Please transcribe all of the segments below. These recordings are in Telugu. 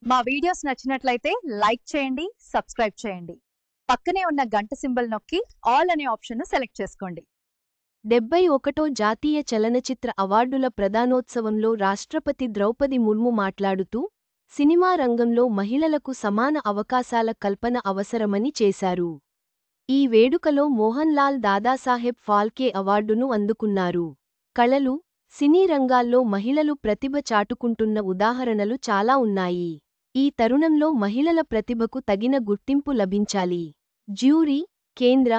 మా వీడియోస్ నచ్చినట్లయితే లైక్ చేయండి, సబ్స్క్రైబ్ చేయండి. పక్కనే ఉన్న గంట సింబల్ నొక్కి ఆల్ అనే ఆప్షన్ను సెలెక్ట్ చేసుకోండి. 71 జాతీయ చలనచిత్ర అవార్డుల ప్రదానోత్సవంలో రాష్ట్రపతి ద్రౌపది ముర్ము మాట్లాడుతూ, సినిమా రంగంలో మహిళలకు సమాన అవకాశాల కల్పన అవసరమని చేశారు. ఈ వేడుకలో మోహన్ లాల్ దాదాసాహెబ్ ఫాల్కే అవార్డును అందుకున్నారు. కళలు, సినీ రంగాల్లో మహిళలు ప్రతిభ చాటుకుంటున్న ఉదాహరణలు చాలా ఉన్నాయి. ఈ తరుణంలో మహిళల ప్రతిభకు తగిన గుర్తింపు లభించాలి. జ్యూరీ, కేంద్ర,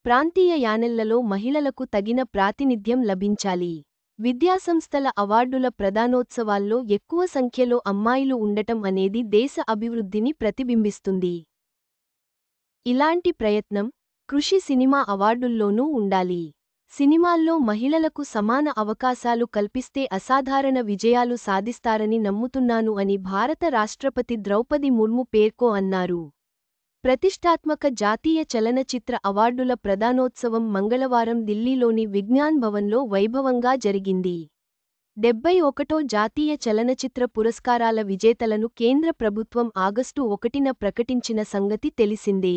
ప్రాంతీయ యానెళ్లలో మహిళలకు తగిన ప్రాతినిధ్యం లభించాలి. విద్యాసంస్థల అవార్డుల ప్రదానోత్సవాల్లో ఎక్కువ సంఖ్యలో అమ్మాయిలు ఉండటం అనేది దేశ అభివృద్ధిని ప్రతిబింబిస్తుంది. ఇలాంటి ప్రయత్నం, కృషి సినిమా అవార్డుల్లోనూ ఉండాలి. సినిమాల్లో మహిళలకు సమాన అవకాశాలు కల్పిస్తే అసాధారణ విజయాలు సాధిస్తారని నమ్ముతున్నాను అని భారత రాష్ట్రపతి ద్రౌపది ముర్ము అన్నారు. ప్రతిష్ఠాత్మక జాతీయ చలనచిత్ర అవార్డుల ప్రదానోత్సవం మంగళవారం ఢిల్లీలోని విజ్ఞాన్ భవన్లో వైభవంగా జరిగింది. 71 జాతీయ చలనచిత్ర పురస్కారాల విజేతలను కేంద్ర ప్రభుత్వం ఆగస్టు 1న ప్రకటించిన సంగతి తెలిసిందే.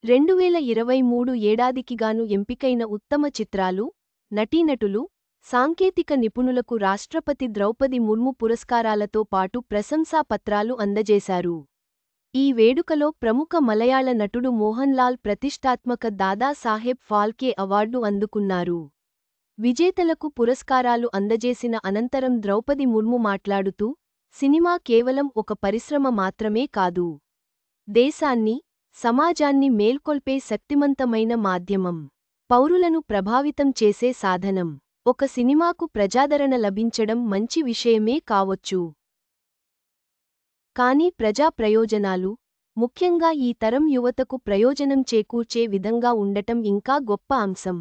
2023 ఏడాదికిగాను ఎంపికైన ఉత్తమ చిత్రాలు, నటీనటులు, సాంకేతిక నిపుణులకు రాష్ట్రపతి ద్రౌపది ముర్ము పురస్కారాలతో పాటు ప్రశంసా పత్రాలు అందజేశారు. ఈ వేడుకలో ప్రముఖ మలయాళ నటుడు మోహన్ లాల్ ప్రతిష్ఠాత్మక దాదా సాహెబ్ ఫాల్కే అవార్డు అందుకున్నారు. విజేతలకు పురస్కారాలు అందజేసిన అనంతరం ద్రౌపది ముర్ము మాట్లాడుతూ, సినిమా కేవలం ఒక పరిశ్రమ మాత్రమే కాదు. దేశాన్ని, సమాజాన్ని మేల్కొల్పే శక్తిమంతమైన మాధ్యమం. పౌరులను ప్రభావితం చేసే సాధనం. ఒక సినిమాకు ప్రజాదరణ లభించడం మంచి విషయమే కావొచ్చు. కానీ ప్రజా ప్రయోజనాలు, ముఖ్యంగా ఈ తరం యువతకు ప్రయోజనం చేకూర్చే విధంగా ఉండటం ఇంకా గొప్ప అంశం.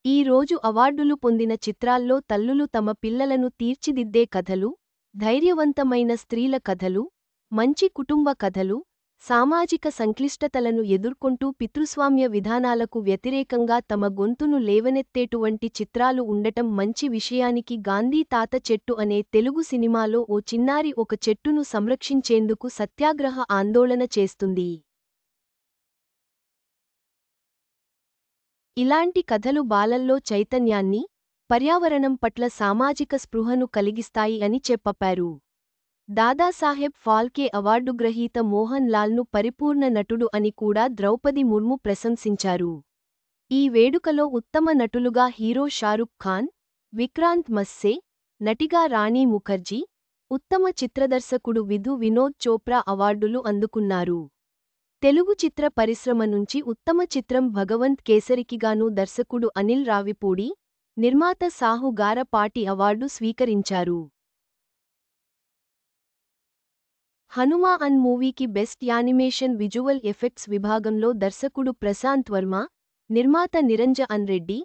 ఈ రోజు అవార్డులు పొందిన చిత్రాల్లో తల్లులు తమ పిల్లలను తీర్చిదిద్దే కథలు, ధైర్యవంతమైన స్త్రీల కథలు, మంచి కుటుంబ కథలు, సామాజిక సంక్లిష్టతలను ఎదుర్కొంటూ పితృస్వామ్య విధానాలకు వ్యతిరేకంగా తమ గొంతును లేవనెత్తేటువంటి చిత్రాలు ఉండటం మంచి విషయానికి గాంధీ తాత చెట్టు అనే తెలుగు సినిమాలో ఓ చిన్నారి ఒక చెట్టును సంరక్షించేందుకు సత్యాగ్రహ ఆందోళన చేస్తుంది. ఇలాంటి కథలు బాలల్లో చైతన్యాన్ని, పర్యావరణం పట్ల సామాజిక స్పృహను కలిగిస్తాయి అని చెప్పారు. దాదాసాహెబ్ ఫాల్కే అవార్డు గ్రహీత మోహన్ లాల్ను పరిపూర్ణ నటుడు అని కూడా ద్రౌపది ముర్ము ప్రశంసించారు. ఈ వేడుకలో ఉత్తమ నటులుగా హీరో షారుఖ్ ఖాన్, విక్రాంత్ మస్సే, నటిగా రాణి ముఖర్జీ, ఉత్తమ చిత్రదర్శకుడు విధు వినోద్ చోప్రా అవార్డులు అందుకున్నారు. తెలుగు చిత్ర పరిశ్రమ నుంచి ఉత్తమ చిత్రం భగవంత్ కేసరికిగాను దర్శకుడు అనిల్ రావిపూడి, నిర్మాత సాహు గారపాటి అవార్డు స్వీకరించారు. హనుమా అన్ మూవీకి బెస్ట్ యానిమేషన్ విజువల్ ఎఫెక్ట్స్ విభాగంలో దర్శకుడు ప్రశాంత్ వర్మ, నిర్మాత నిరంజన్ రెడ్డి,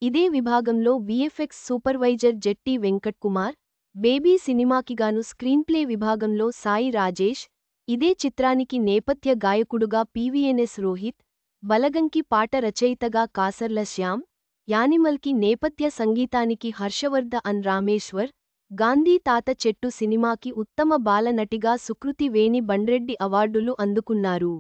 ఇదే విభాగంలో విఎఫ్ఎక్స్ సూపర్వైజర్ జెట్టి వెంకట్ కుమార్, బేబీ సినిమాకిగాను స్క్రీన్ప్లే విభాగంలో సాయి రాజేష్, ఇదే చిత్రానికి నేపథ్య గాయకుడుగా పివిఎన్ఎస్ రోహిత్, బలగంకి పాట రచయితగా కాసర్ల శ్యామ్, యానిమల్కి నేపథ్య సంగీతానికి హర్షవర్ధ అన్ రామేశ్వర్, గాంధీ తాత చెట్టు సినిమాకి ఉత్తమ బాల నటిగా సుకృతి వేణి బండ్రెడ్డి అవార్డులు అందుకున్నారు.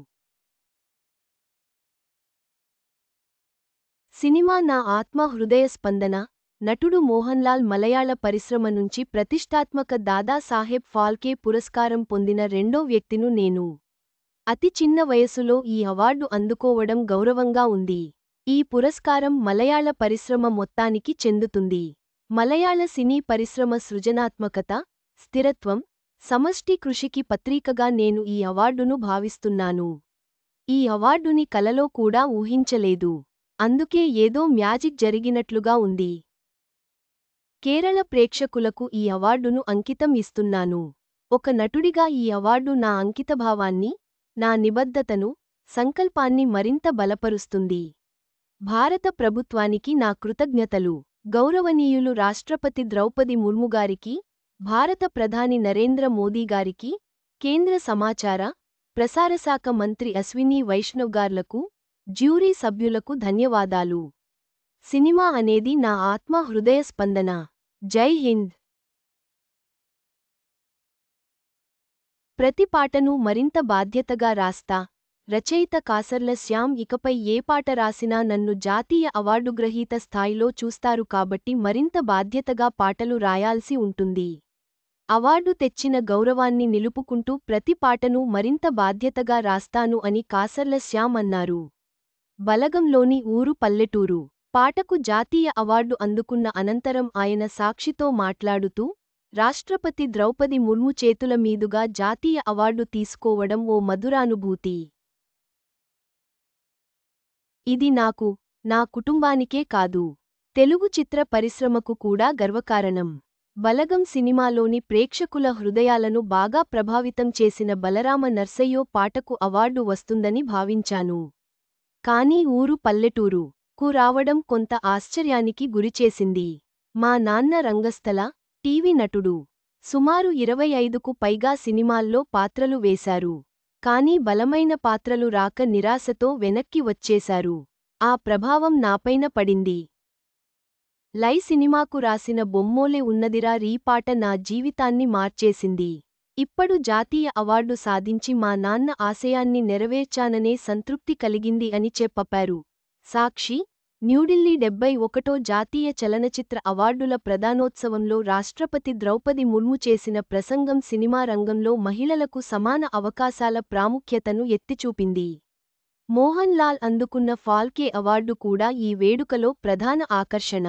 సినిమా నా ఆత్మ హృదయ స్పందన, నటుడు మోహన్ లాల్ మలయాళ పరిశ్రమ నుంచి ప్రతిష్ఠాత్మక దాదా సాహెబ్ ఫాల్కే పురస్కారం పొందిన రెండో వ్యక్తిను నేను. అతి చిన్న వయసులో ఈ అవార్డు అందుకోవడం గౌరవంగా ఉంది. ఈ పురస్కారం మలయాళ పరిశ్రమ మొత్తానికి చెందుతుంది. మలయాళ సినీ పరిశ్రమ సృజనాత్మకత, స్థిరత్వం, సమష్టి కృషికి ప్రతీకగా నేను ఈ అవార్డును భావిస్తున్నాను. ఈ అవార్డుని కలలో కూడా ఊహించలేదు. అందుకే ఏదో మ్యాజిక్ జరిగినట్లుగా ఉంది. కేరళ ప్రేక్షకులకు ఈ అవార్డును అంకితం ఇస్తున్నాను. ఒక నటుడిగా ఈ అవార్డు నా అంకితభావాన్ని, నా నిబద్ధతను, సంకల్పాన్ని మరింత బలపరుస్తుంది. భారత ప్రభుత్వానికి నా కృతజ్ఞతలు. గౌరవనీయులు రాష్ట్రపతి ద్రౌపది ముర్ముగారికి, భారత ప్రధాని నరేంద్ర మోదీగారికి, కేంద్ర సమాచార, ప్రసారశాఖ మంత్రి అశ్వినీ వైష్ణవ్ గార్లకు, జ్యూరీ సభ్యులకు ధన్యవాదాలు. సినిమా అనేది నా ఆత్మ హృదయ స్పందన. జై హింద్. ప్రతి పాటను మరింత బాధ్యతగా రాస్తా. రచయిత కాసర్ల శ్యామ్ ఇకపై ఏ పాట రాసినా నన్ను జాతీయ అవార్డు గ్రహీత స్థాయిలో చూస్తారు కాబట్టి మరింత బాధ్యతగా పాటలు రాయాల్సి ఉంటుంది. అవార్డు తెచ్చిన గౌరవాన్ని నిలుపుకుంటూ ప్రతి పాటను మరింత బాధ్యతగా రాస్తాను అని కాసర్ల శ్యామ్ అన్నారు. బలగంలోని ఊరు పల్లెటూరు పాటకు జాతీయ అవార్డు అందుకున్న అనంతరం ఆయన సాక్షితో మాట్లాడుతూ, రాష్ట్రపతి ద్రౌపది ముర్ము చేతుల మీదుగా జాతీయ అవార్డు తీసుకోవడం ఓ మధురానుభూతి. ఇది నాకు, నా కుటుంబానికే కాదు, తెలుగు చిత్ర పరిశ్రమకు కూడా గర్వకారణం. బలగం సినిమాలోని ప్రేక్షకుల హృదయాలను బాగా ప్రభావితం చేసిన బలరామ నర్సయ్యో పాటకు అవార్డు వస్తుందని భావించాను. కానీ ఊరు పల్లెటూరు కు రావడం కొంత ఆశ్చర్యానికి గురిచేసింది. మా నాన్న రంగస్థల, టీవీ నటుడు. సుమారు 25కు పైగా సినిమాల్లో పాత్రలు వేశారు. కానీ బలమైన పాత్రలు రాక నిరాశతో వెనక్కి వచ్చేశారు. ఆ ప్రభావం నాపైన పడింది. లై సినిమాకు రాసిన బొమ్మోలే ఉన్నదిరా ఈ పాట నా జీవితాన్ని మార్చేసింది. ఇప్పుడు జాతీయ అవార్డు సాధించి మా నాన్న ఆశయాన్ని నెరవేర్చాననే సంతృప్తి కలిగింది అని చెప్పారు. సాక్షి, న్యూఢిల్లీ 71వ జాతీయ చలనచిత్ర అవార్డుల ప్రదానోత్సవంలో రాష్ట్రపతి ద్రౌపది ముర్ము చేసిన ప్రసంగం సినిమా రంగంలో మహిళలకు సమాన అవకాశాల ప్రాముఖ్యతను ఎత్తిచూపింది. మోహన్ లాల్ అందుకున్న ఫాల్కే అవార్డు కూడా ఈ వేడుకలో ప్రధాన ఆకర్షణ.